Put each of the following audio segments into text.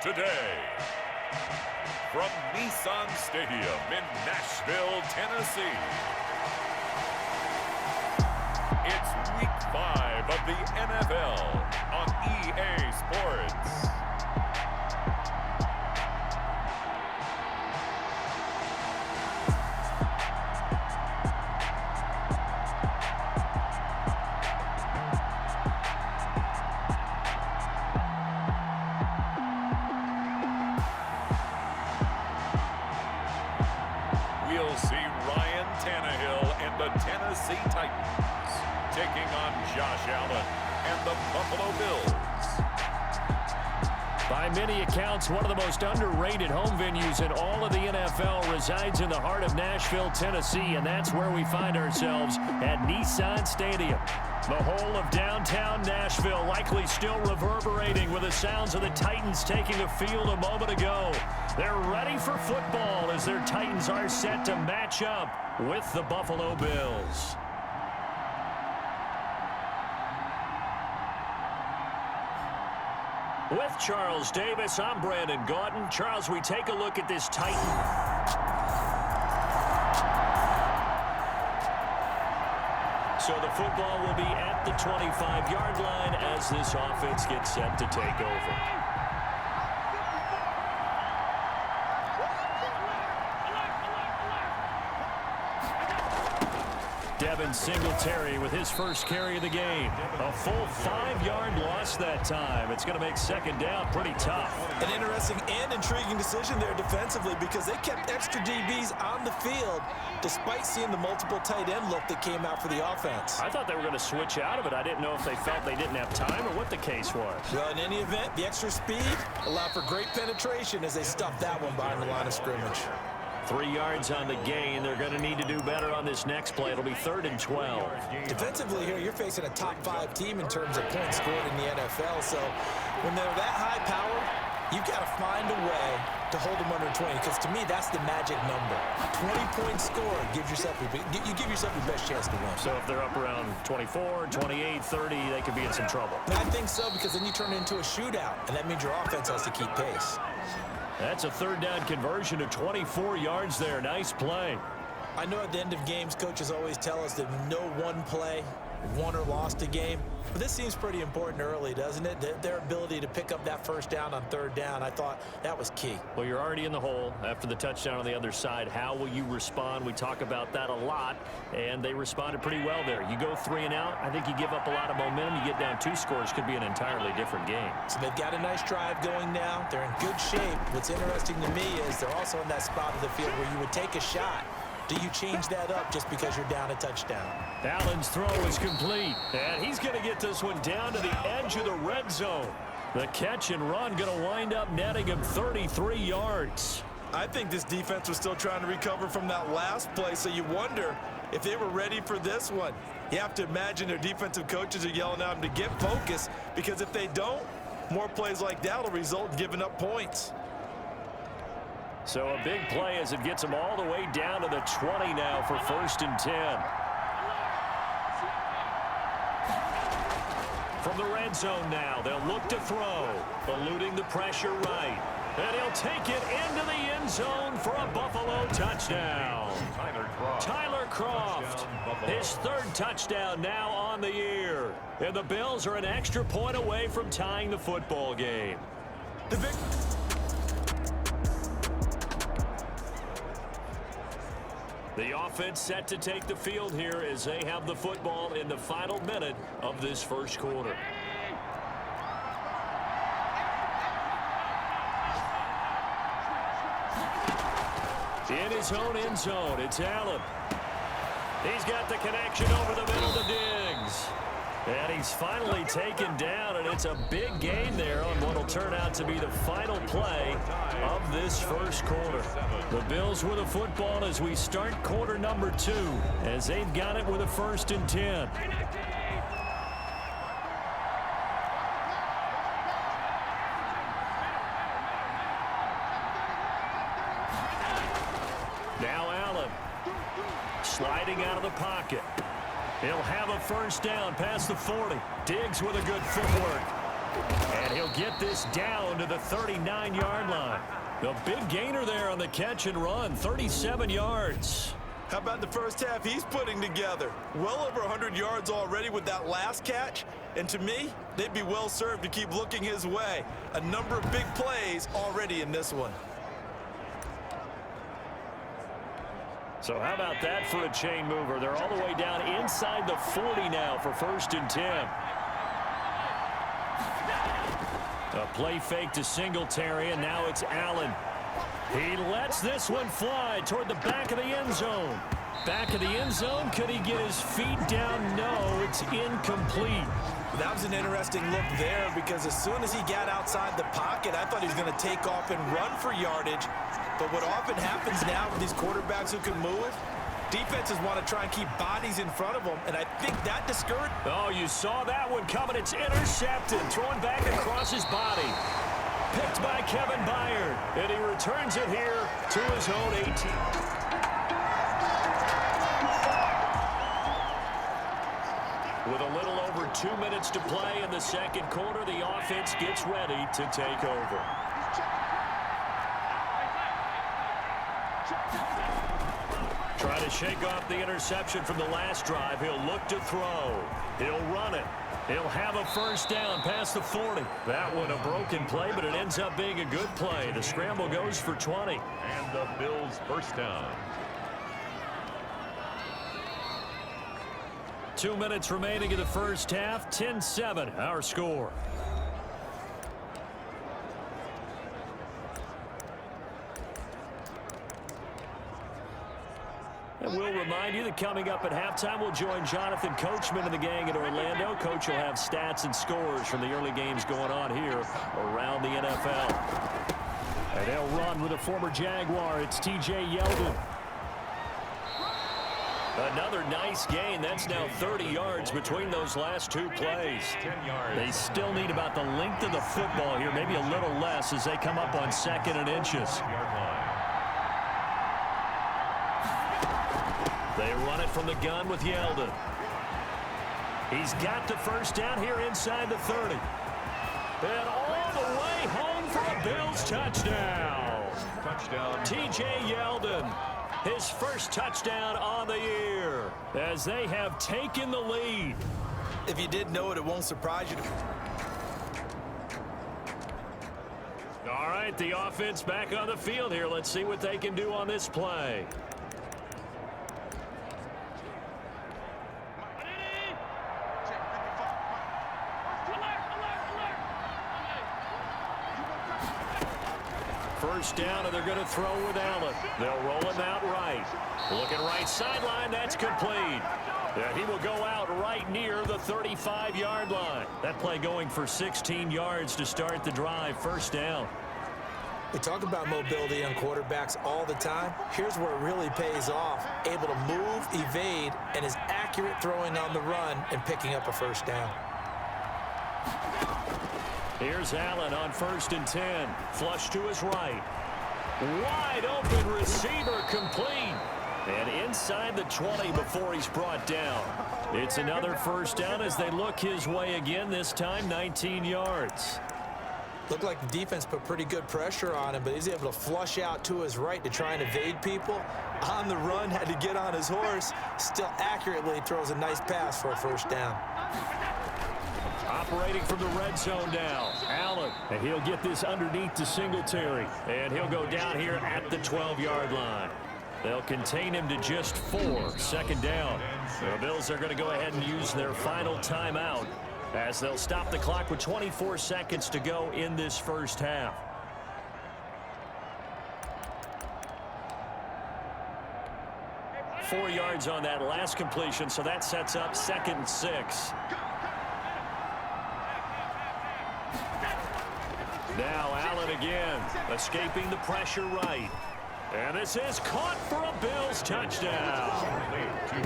today. From Nissan Stadium in Nashville, Tennessee, it's Week 5 of the NFL on EA Sports. We'll see Ryan Tannehill and the Tennessee Titans taking on Josh Allen and the Buffalo Bills. By many accounts, one of the most underrated home venues in all of the NFL resides in the heart of Nashville, Tennessee, and that's where we find ourselves at Nissan Stadium. The whole of downtown Nashville likely still reverberating with the sounds of the Titans taking the field a moment ago. They're ready for football as their Titans are set to match up with the Buffalo Bills. With Charles Davis, I'm Brandon Gaudin. Charles, we take a look at this Titan. So the football will be at the 25-yard line as this offense gets set to take over. Devin Singletary with his first carry of the game. A full 5-yard loss that time. It's going to make second down pretty tough. An interesting and intriguing decision there defensively because they kept extra DBs on the field despite seeing the multiple tight end look that came out for the offense. I thought they were going to switch out of it. I didn't know if they felt they didn't have time or what the case was. Well, in any event, the extra speed allowed for great penetration as they stuffed that one behind the line of scrimmage. 3 yards on the gain. They're going to need to do better on this next play. It'll be 3rd and 12. Defensively here, you're facing a top 5 team in terms of points scored in the NFL. So when they're that high powered, you've got to find a way to hold them under 20. Because to me, that's the magic number. 20 points scored gives yourself you give yourself your best chance to win. So if they're up around 24, 28, 30, they could be in some trouble. I think so, because then you turn it into a shootout, and that means your offense has to keep pace. That's a 3rd down conversion to 24 yards there. Nice play. I know at the end of games, coaches always tell us that no one play won or lost a game. But this seems pretty important early, doesn't it? Their ability to pick up that first down on 3rd down, I thought that was key. Well, you're already in the hole after the touchdown on the other side. How will you respond? We talk about that a lot, and they responded pretty well there. You go 3 and out, I think you give up a lot of momentum. You get down 2 scores, could be an entirely different game. So they've got a nice drive going now. They're in good shape. What's interesting to me is they're also in that spot of the field where you would take a shot. Do you change that up just because you're down a touchdown? Allen's throw is complete, and he's going to get this one down to the edge of the red zone. The catch and run going to wind up netting him 33 yards. I think this defense was still trying to recover from that last play, so you wonder if they were ready for this one. You have to imagine their defensive coaches are yelling at them to get focused, because if they don't, more plays like that will result in giving up points. So a big play as it gets them all the way down to the 20 now for 1st and 10. From the red zone now, they'll look to throw, eluding the pressure right. And he'll take it into the end zone for a Buffalo touchdown. Tyler Kroft, his 3rd touchdown now on the year. And the Bills are an extra point away from tying the football game. The offense set to take the field here as they have the football in the final minute of this first quarter. In his own end zone, it's Allen. He's got the connection over the middle to Diggs. And he's finally taken down, and it's a big gain there on what will turn out to be the final play of this first quarter. The Bills with the football as we start quarter number 2, as they've got it with a 1st and 10. Now Allen sliding out of the pocket. He'll have a 1st down past the 40. Diggs with a good footwork. And he'll get this down to the 39-yard line. A big gainer there on the catch and run, 37 yards. How about the first half he's putting together? Well over 100 yards already with that last catch. And to me, they'd be well served to keep looking his way. A number of big plays already in this one. So how about that for a chain mover? They're all the way down inside the 40 now for 1st and 10. A play fake to Singletary, and now it's Allen. He lets this one fly toward the back of the end zone. Back of the end zone, could he get his feet down? No, it's incomplete. That was an interesting look there because as soon as he got outside the pocket, I thought he was going to take off and run for yardage. But what often happens now with these quarterbacks who can move, defenses want to try and keep bodies in front of them, and I think that discouraged. Oh, you saw that one coming. It's intercepted, thrown back across his body. Picked by Kevin Byard, and he returns it here to his own 18. With a little over 2 minutes to play in the second quarter, the offense gets ready to take over. Try to shake off the interception from the last drive. He'll look to throw. He'll run it. He'll have a first down past the 40. That one a broken play, but it ends up being a good play. The scramble goes for 20. And the Bills first down. 2 minutes remaining in the first half. 10-7, our score. And we'll remind you that coming up at halftime, we'll join Jonathan Coachman and the gang in Orlando. Coach will have stats and scores from the early games going on here around the NFL. And they'll run with a former Jaguar. It's T.J. Yeldon. Another nice gain. That's now 30 yards between those last two plays. 10 yards. They still need about the length of the football here, maybe a little less as they come up on 2nd and inches. They run it from the gun with Yeldon. He's got the first down here inside the 30. And all the way home for a Bills touchdown. Touchdown. T.J. Yeldon, his first touchdown on the year as they have taken the lead. If you didn't know it, it won't surprise you. All right, the offense back on the field here. Let's see what they can do on this play. First down, and they're going to throw with Allen. They'll roll him out right. Looking right sideline, that's complete. Yeah, he will go out right near the 35-yard line. That play going for 16 yards to start the drive. First down. We talk about mobility on quarterbacks all the time. Here's where it really pays off. Able to move, evade, and is accurate throwing on the run and picking up a first down. Here's Allen on 1st and 10. Flush to his right. Wide open receiver complete. And inside the 20 before he's brought down. It's another first down as they look his way again, this time 19 yards. Looked like the defense put pretty good pressure on him, but he's able to flush out to his right to try and evade people. On the run, had to get on his horse. Still accurately throws a nice pass for a first down. Operating from the red zone now, Allen. And he'll get this underneath to Singletary. And he'll go down here at the 12-yard line. They'll contain him to just 4. 2nd down. The Bills are going to go ahead and use their final timeout as they'll stop the clock with 24 seconds to go in this first half. Four yards on that last completion, so that sets up 2nd and 6. Now Allen again, escaping the pressure right. And this is caught for a Bills touchdown.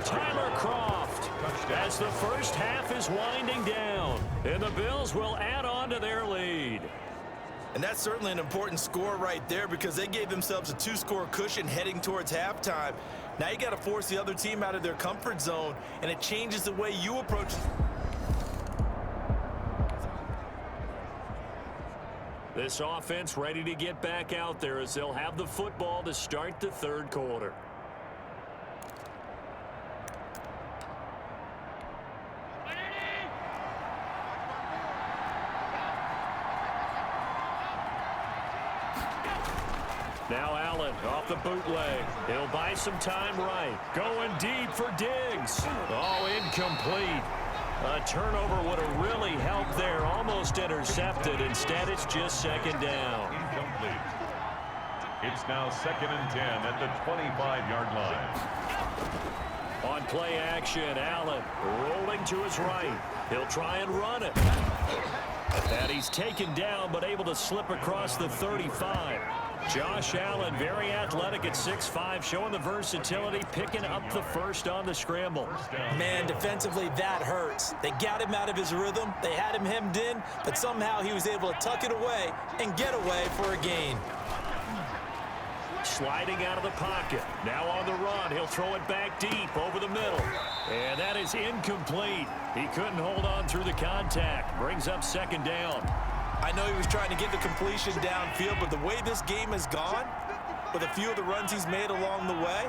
Tyler Croft as the first half is winding down. And the Bills will add on to their lead. And that's certainly an important score right there because they gave themselves a 2-score cushion heading towards halftime. Now you got to force the other team out of their comfort zone, and it changes the way you approach. This offense ready to get back out there as they'll have the football to start the third quarter. Now Allen off the bootleg. He'll buy some time right. Going deep for Diggs. Oh, incomplete. A turnover would have really helped there. Almost intercepted. Instead, it's just second down. Incomplete. It's now 2nd and 10 at the 25-yard line. On play action, Allen rolling to his right. He'll try and run it. And he's taken down, but able to slip across the 35. Josh Allen, very athletic at 6'5", showing the versatility, picking up the first on the scramble. Man, defensively, that hurts. They got him out of his rhythm. They had him hemmed in, but somehow he was able to tuck it away and get away for a gain. Sliding out of the pocket. Now on the run. He'll throw it back deep over the middle. And that is incomplete. He couldn't hold on through the contact. Brings up second down. I know he was trying to get the completion downfield, but the way this game has gone, with a few of the runs he's made along the way,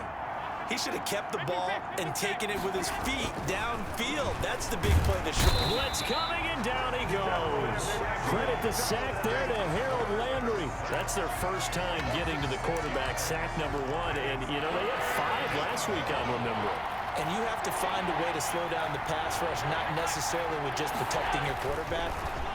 he should have kept the ball and taken it with his feet downfield. That's the big play that should have. Blitz coming, and down he goes. Credit the sack there to Harold Landry. That's their first time getting to the quarterback, sack number 1. And, you know, they had 5 last week, I remember. And you have to find a way to slow down the pass rush, not necessarily with just protecting your quarterback,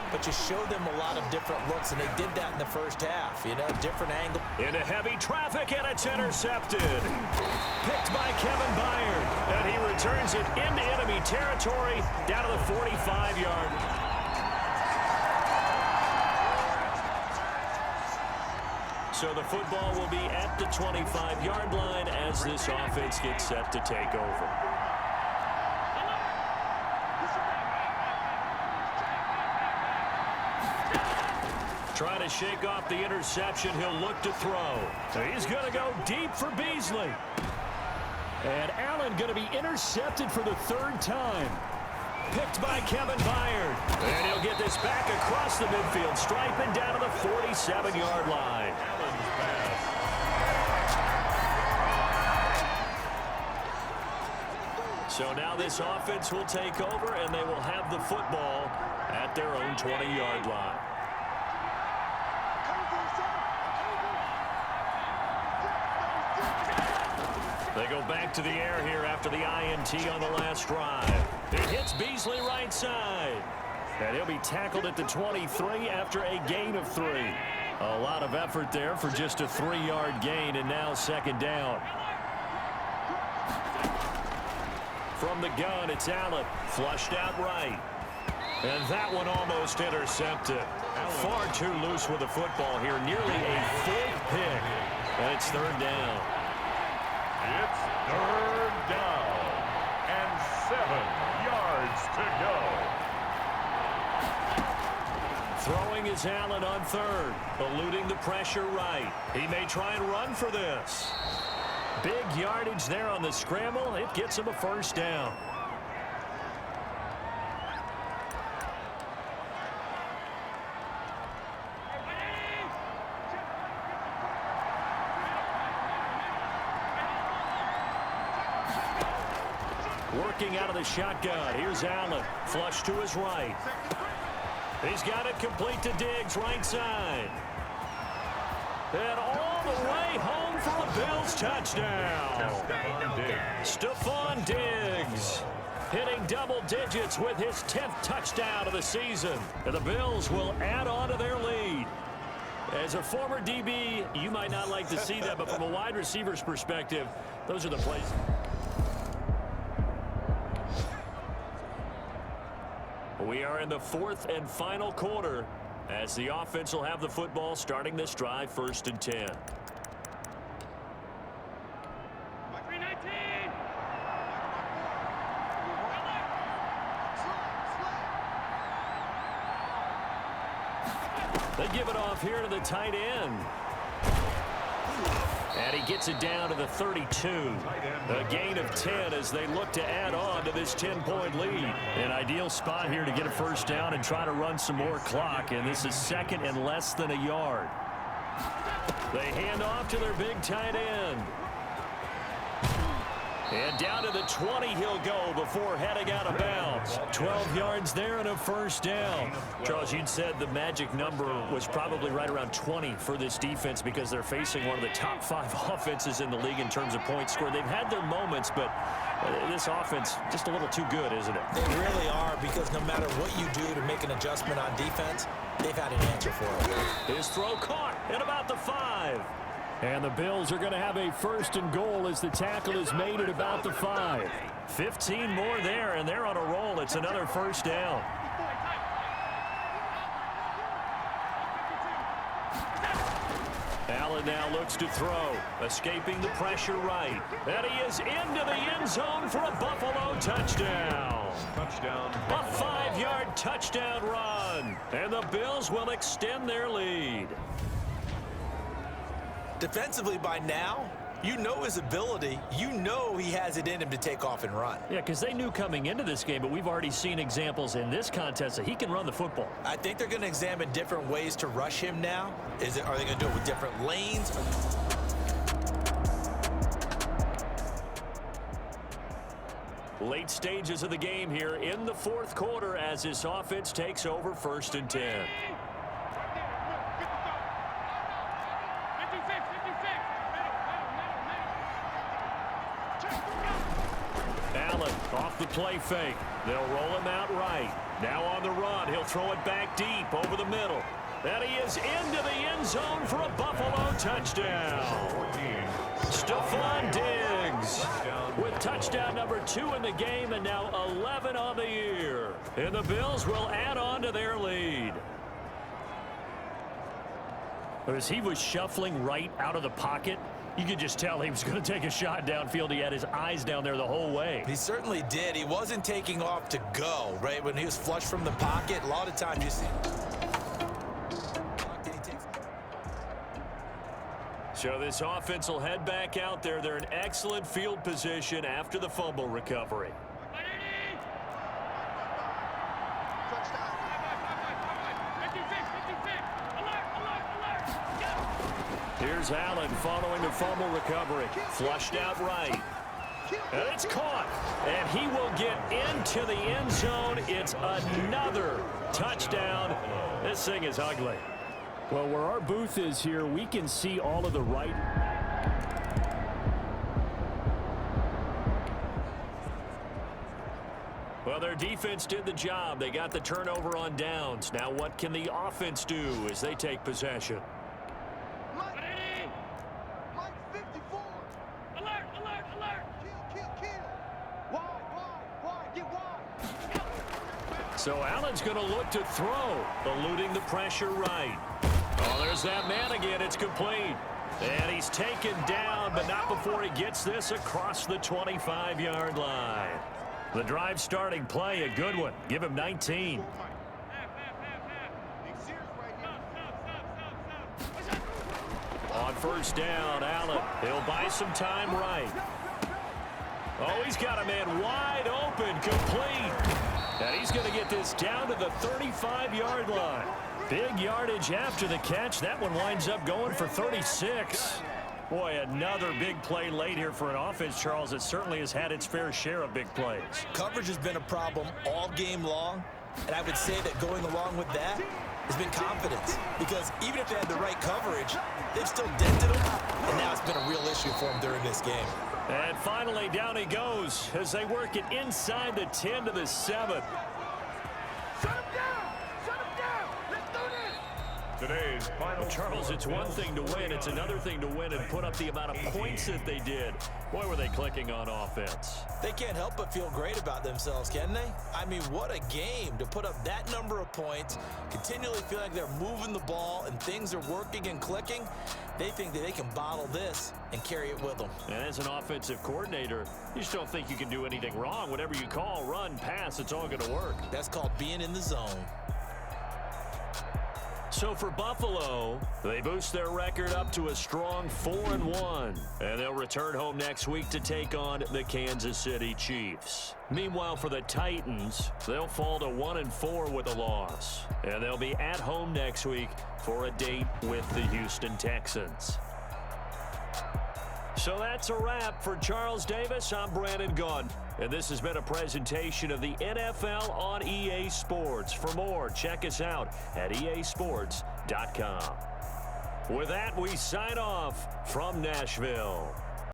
but you show them a lot of different looks, and they did that in the first half. You know, different angle. Into heavy traffic, and it's intercepted. Picked by Kevin Byard, and he returns it into enemy territory down to the 45-yard. So the football will be at the 25-yard line as this offense gets set to take over. Trying to shake off the interception. He'll look to throw. He's going to go deep for Beasley. And Allen going to be intercepted for the 3rd time. Picked by Kevin Byard. And he'll get this back across the midfield stripe and down to the 47-yard line. Allen's pass. So now this offense will take over, and they will have the football at their own 20-yard line. They go back to the air here after the INT on the last drive. It hits Beasley right side. And he'll be tackled at the 23 after a gain of 3. A lot of effort there for just a 3-yard gain, and now second down. From the gun, it's Allen. Flushed out right. And that one almost intercepted. Far too loose with the football here. Nearly a 4th pick. And it's 3rd down. It's 3rd down and 7 yards to go. Throwing is Allen on 3rd, eluding the pressure right. He may try and run for this. Big yardage there on the scramble. It gets him a 1st down. Working out of the shotgun. Here's Allen. Flush to his right. He's got it complete to Diggs, right side. And all the way home for the Bills touchdown. Stephon Diggs hitting double digits with his 10th touchdown of the season. And the Bills will add on to their lead. As a former DB, you might not like to see that, but from a wide receiver's perspective, those are the plays. We are in the 4th and final quarter as the offense will have the football starting this drive 1st and 10. They give it off here to the tight end. And he gets it down to the 32. A gain of 10 as they look to add on to this 10-point lead. An ideal spot here to get a first down and try to run some more clock. And this is second and less than a yard. They hand off to their big tight end. And down to the 20 he'll go before heading out of bounds. 12 yards there and a first down. Charles, you'd said the magic number was probably right around 20 for this defense because they're facing one of the top 5 offenses in the league in terms of points scored. They've had their moments, but this offense just a little too good, isn't it? They really are, because no matter what you do to make an adjustment on defense, they've had an answer for it. His throw caught at about the 5. And the Bills are going to have a first and goal as the tackle is made at about the 5. 15 more there, and they're on a roll. It's another first down. Allen now looks to throw, escaping the pressure right. And he is into the end zone for a Buffalo touchdown. A 5-yard touchdown run. And the Bills will extend their lead. Defensively by now, you know his ability. You know he has it in him to take off and run. Yeah, because they knew coming into this game, but we've already seen examples in this contest that he can run the football. I think they're going to examine different ways to rush him now. Are they going to do it with different lanes? Late stages of the game here in the fourth quarter as this offense takes over 1st and 10. Allen off the play fake. They'll roll him out right. Now on the run, he'll throw it back deep over the middle. And he is into the end zone for a Buffalo touchdown. Stephon Diggs with touchdown number 2 in the game and now 11 on the year. And the Bills will add on to their lead. As he was shuffling right out of the pocket, you could just tell he was going to take a shot downfield. He had his eyes down there the whole way. He certainly did. He wasn't taking off to go, right? When he was flush from the pocket, a lot of times you see. So this offense will head back out there. They're in excellent field position after the fumble recovery. Here's Allen following the fumble recovery. Flushed out right. And it's caught. And he will get into the end zone. It's another touchdown. This thing is ugly. Well, where our booth is here, we can see all of the right. Well, their defense did the job. They got the turnover on downs. Now what can the offense do as they take possession? So Allen's going to look to throw, eluding the pressure right. Oh, there's that man again. It's complete. And he's taken down, but not before he gets this across the 25-yard line. The drive starting play, a good one. Give him 19. On first down, Allen. He'll buy some time right. Oh, he's got a man wide open, complete. And he's going to get this down to the 35-yard line. Big yardage after the catch. That one winds up going for 36. Boy, another big play late here for an offense, Charles. It certainly has had its fair share of big plays. Coverage has been a problem all game long, and I would say that going along with that has been confidence. Because even if they had the right coverage, they've still dented them, and now it's been a real issue for them during this game. And finally, down he goes as they work it inside the 10 to the 7. Today's final Charles, it's one thing to win. It's another thing to win and put up the amount of points that they did. Boy, were they clicking on offense. They can't help but feel great about themselves, can they? I mean, what a game to put up that number of points, continually feel like they're moving the ball and things are working and clicking. They think that they can bottle this and carry it with them. And as an offensive coordinator, you just don't think you can do anything wrong. Whatever you call, run, pass, it's all going to work. That's called being in the zone. So for Buffalo, they boost their record up to a strong 4-1. And they'll return home next week to take on the Kansas City Chiefs. Meanwhile, for the Titans, they'll fall to 1-4 with a loss. And they'll be at home next week for a date with the Houston Texans. So that's a wrap. For Charles Davis, I'm Brandon Gunn. And this has been a presentation of the NFL on EA Sports. For more, check us out at easports.com. With that, we sign off from Nashville.